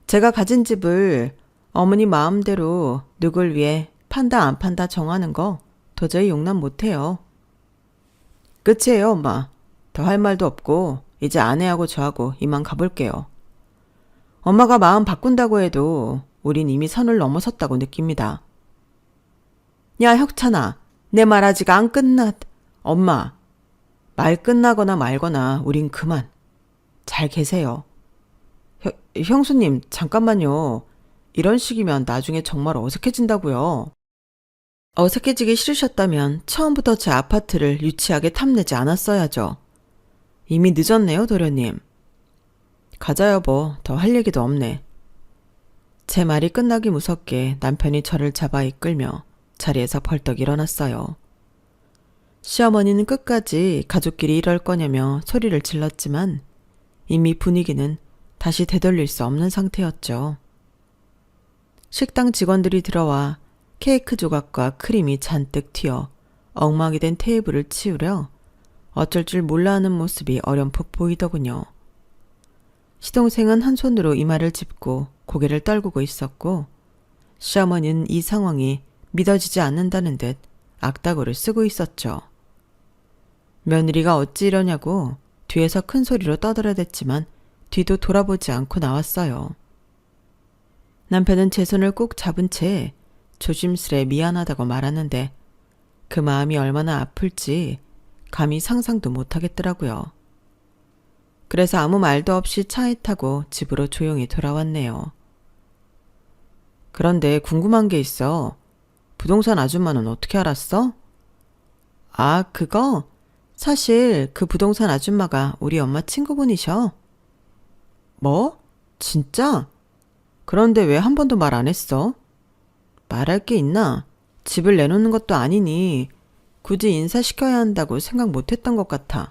제가 가진 집을 어머니 마음대로 누굴 위해 판다 안 판다 정하는 거 도저히 용납 못해요. 끝이에요, 엄마. 더 할 말도 없고 이제 아내하고 저하고 이만 가볼게요. 엄마가 마음 바꾼다고 해도 우린 이미 선을 넘어섰다고 느낍니다. 야, 혁찬아, 내 말 아직 안 엄마, 말 끝나거나 말거나 우린 그만. 잘 계세요. 형수님, 잠깐만요. 이런 식이면 나중에 정말 어색해진다고요. 어색해지기 싫으셨다면 처음부터 제 아파트를 유치하게 탐내지 않았어야죠. 이미 늦었네요, 도련님. 가자, 여보. 더 할 얘기도 없네. 제 말이 끝나기 무섭게 남편이 저를 잡아 이끌며 자리에서 벌떡 일어났어요. 시어머니는 끝까지 가족끼리 이럴 거냐며 소리를 질렀지만 이미 분위기는 다시 되돌릴 수 없는 상태였죠. 식당 직원들이 들어와 케이크 조각과 크림이 잔뜩 튀어 엉망이 된 테이블을 치우려 어쩔 줄 몰라 하는 모습이 어렴풋 보이더군요. 시동생은 한 손으로 이마를 짚고 고개를 떨구고 있었고 시어머니는 이 상황이 믿어지지 않는다는 듯 악다구를 쓰고 있었죠. 며느리가 어찌 이러냐고 뒤에서 큰 소리로 떠들어댔지만 뒤도 돌아보지 않고 나왔어요. 남편은 제 손을 꼭 잡은 채 조심스레 미안하다고 말하는데 그 마음이 얼마나 아플지 감히 상상도 못하겠더라고요. 그래서 아무 말도 없이 차에 타고 집으로 조용히 돌아왔네요. 그런데 궁금한 게 있어. 부동산 아줌마는 어떻게 알았어? 아, 그거? 사실 그 부동산 아줌마가 우리 엄마 친구분이셔. 뭐? 진짜? 그런데 왜 한 번도 말 안 했어? 말할 게 있나? 집을 내놓는 것도 아니니 굳이 인사시켜야 한다고 생각 못했던 것 같아.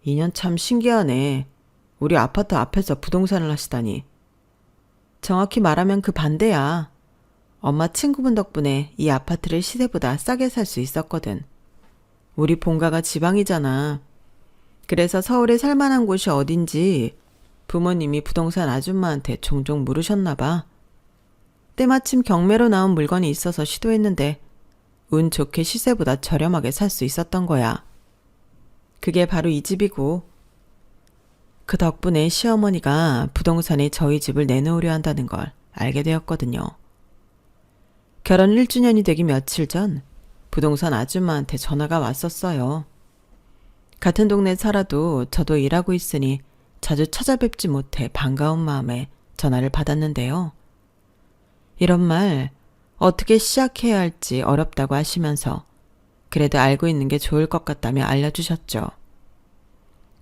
인연 참 신기하네. 우리 아파트 앞에서 부동산을 하시다니. 정확히 말하면 그 반대야. 엄마 친구분 덕분에 이 아파트를 시세보다 싸게 살 수 있었거든. 우리 본가가 지방이잖아. 그래서 서울에 살만한 곳이 어딘지 부모님이 부동산 아줌마한테 종종 물으셨나 봐. 때마침 경매로 나온 물건이 있어서 시도했는데 운 좋게 시세보다 저렴하게 살 수 있었던 거야. 그게 바로 이 집이고 그 덕분에 시어머니가 부동산에 저희 집을 내놓으려 한다는 걸 알게 되었거든요. 결혼 1주년이 되기 며칠 전 부동산 아줌마한테 전화가 왔었어요. 같은 동네 살아도 저도 일하고 있으니 자주 찾아뵙지 못해 반가운 마음에 전화를 받았는데요. 이런 말 어떻게 시작해야 할지 어렵다고 하시면서 그래도 알고 있는 게 좋을 것 같다며 알려주셨죠.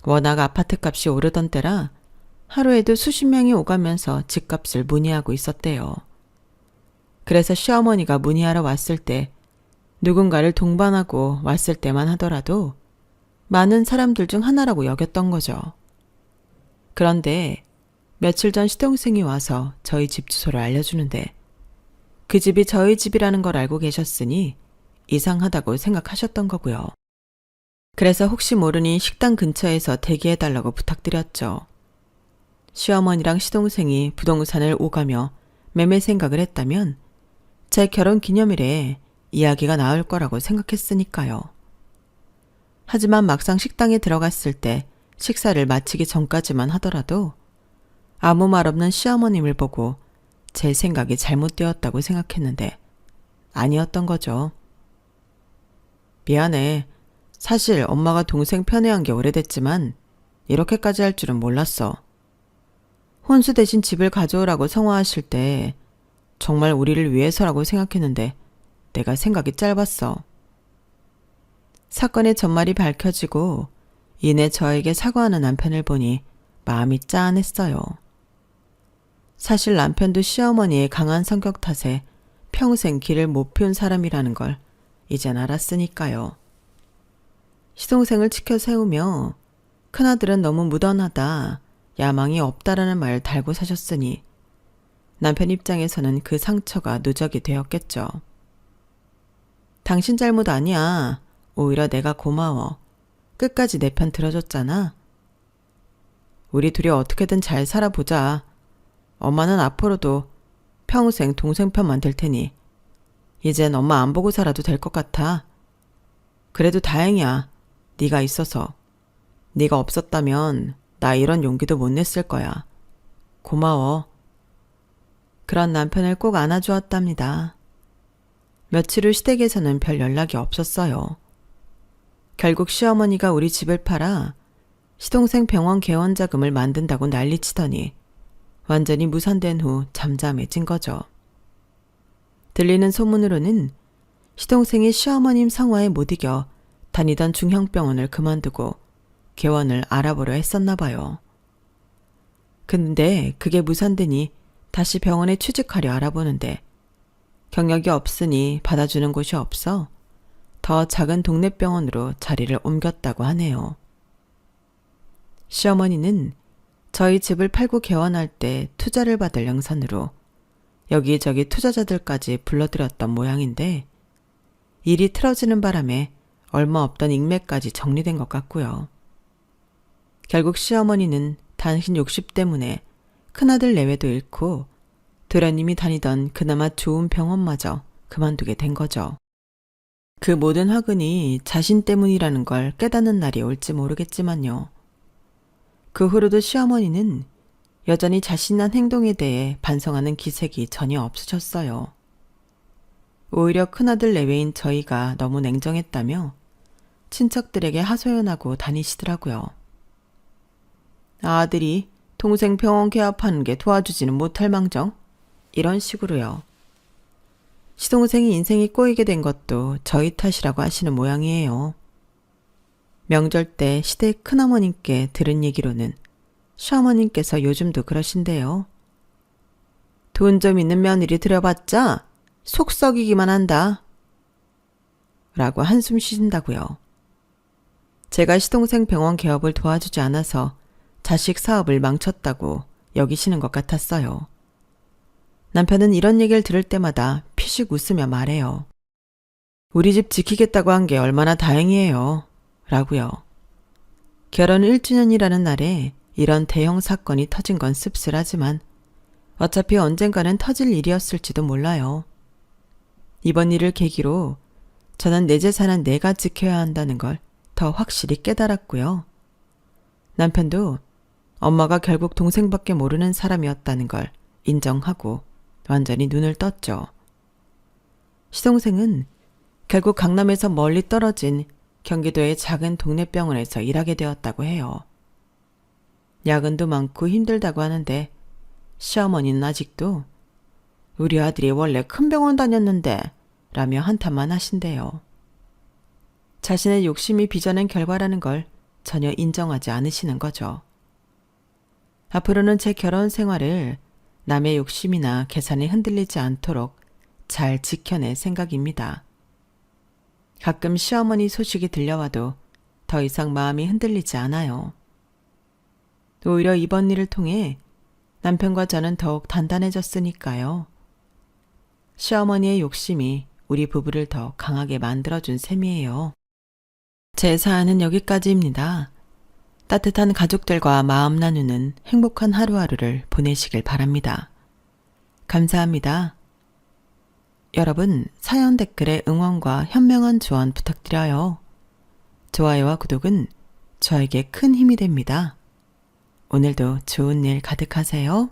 워낙 아파트값이 오르던 때라 하루에도 수십 명이 오가면서 집값을 문의하고 있었대요. 그래서 시어머니가 문의하러 왔을 때 누군가를 동반하고 왔을 때만 하더라도 많은 사람들 중 하나라고 여겼던 거죠. 그런데 며칠 전 시동생이 와서 저희 집 주소를 알려주는데 그 집이 저희 집이라는 걸 알고 계셨으니 이상하다고 생각하셨던 거고요. 그래서 혹시 모르니 식당 근처에서 대기해달라고 부탁드렸죠. 시어머니랑 시동생이 부동산을 오가며 매매 생각을 했다면 제 결혼 기념일에 이야기가 나올 거라고 생각했으니까요. 하지만 막상 식당에 들어갔을 때 식사를 마치기 전까지만 하더라도 아무 말 없는 시어머님을 보고 제 생각이 잘못되었다고 생각했는데 아니었던 거죠. 미안해. 사실 엄마가 동생 편애한 게 오래됐지만 이렇게까지 할 줄은 몰랐어. 혼수 대신 집을 가져오라고 성화하실 때 정말 우리를 위해서라고 생각했는데 내가 생각이 짧았어. 사건의 전말이 밝혀지고 이내 저에게 사과하는 남편을 보니 마음이 짠했어요. 사실 남편도 시어머니의 강한 성격 탓에 평생 길을 못 피운 사람이라는 걸 이젠 알았으니까요. 시동생을 치켜 세우며 큰아들은 너무 무던하다, 야망이 없다라는 말 달고 사셨으니 남편 입장에서는 그 상처가 누적이 되었겠죠. 당신 잘못 아니야. 오히려 내가 고마워. 끝까지 내 편 들어줬잖아. 우리 둘이 어떻게든 잘 살아보자. 엄마는 앞으로도 평생 동생 편만 될 테니 이젠 엄마 안 보고 살아도 될 것 같아. 그래도 다행이야. 네가 있어서. 네가 없었다면 나 이런 용기도 못 냈을 거야. 고마워. 그런 남편을 꼭 안아주었답니다. 며칠 후 시댁에서는 별 연락이 없었어요. 결국 시어머니가 우리 집을 팔아 시동생 병원 개원 자금을 만든다고 난리치더니 완전히 무산된 후 잠잠해진 거죠. 들리는 소문으로는 시동생이 시어머님 성화에 못 이겨 다니던 중형병원을 그만두고 개원을 알아보려 했었나 봐요. 근데 그게 무산되니 다시 병원에 취직하려 알아보는데 경력이 없으니 받아주는 곳이 없어 더 작은 동네 병원으로 자리를 옮겼다고 하네요. 시어머니는 저희 집을 팔고 개원할 때 투자를 받을 양산으로 여기저기 투자자들까지 불러들였던 모양인데 일이 틀어지는 바람에 얼마 없던 인맥까지 정리된 것 같고요. 결국 시어머니는 단신 욕심 때문에 큰아들 내외도 잃고 도련님이 다니던 그나마 좋은 병원마저 그만두게 된 거죠. 그 모든 화근이 자신 때문이라는 걸 깨닫는 날이 올지 모르겠지만요. 그 후로도 시어머니는 여전히 자신한 행동에 대해 반성하는 기색이 전혀 없으셨어요. 오히려 큰아들 내외인 저희가 너무 냉정했다며 친척들에게 하소연하고 다니시더라고요. 아들이 동생 병원 개업하는 게 도와주지는 못할 망정? 이런 식으로요. 시동생이 인생이 꼬이게 된 것도 저희 탓이라고 하시는 모양이에요. 명절 때 시댁 큰어머님께 들은 얘기로는 시어머님께서 요즘도 그러신대요. 돈 좀 있는 며느리 들여봤자 속 썩이기만 한다. 라고 한숨 쉬신다고요. 제가 시동생 병원 개업을 도와주지 않아서 자식 사업을 망쳤다고 여기시는 것 같았어요. 남편은 이런 얘기를 들을 때마다 피식 웃으며 말해요. 우리 집 지키겠다고 한 게 얼마나 다행이에요. 라고요. 결혼 1주년이라는 날에 이런 대형 사건이 터진 건 씁쓸하지만 어차피 언젠가는 터질 일이었을지도 몰라요. 이번 일을 계기로 저는 내 재산은 내가 지켜야 한다는 걸 더 확실히 깨달았고요. 남편도 엄마가 결국 동생밖에 모르는 사람이었다는 걸 인정하고 완전히 눈을 떴죠. 시동생은 결국 강남에서 멀리 떨어진 경기도의 작은 동네 병원에서 일하게 되었다고 해요. 야근도 많고 힘들다고 하는데 시어머니는 아직도 우리 아들이 원래 큰 병원 다녔는데 라며 한탄만 하신대요. 자신의 욕심이 빚어낸 결과라는 걸 전혀 인정하지 않으시는 거죠. 앞으로는 제 결혼 생활을 남의 욕심이나 계산에 흔들리지 않도록 잘 지켜낼 생각입니다. 가끔 시어머니 소식이 들려와도 더 이상 마음이 흔들리지 않아요. 오히려 이번 일을 통해 남편과 저는 더욱 단단해졌으니까요. 시어머니의 욕심이 우리 부부를 더 강하게 만들어준 셈이에요. 제 사연은 여기까지입니다. 따뜻한 가족들과 마음 나누는 행복한 하루하루를 보내시길 바랍니다. 감사합니다. 여러분, 사연 댓글에 응원과 현명한 조언 부탁드려요. 좋아요와 구독은 저에게 큰 힘이 됩니다. 오늘도 좋은 일 가득하세요.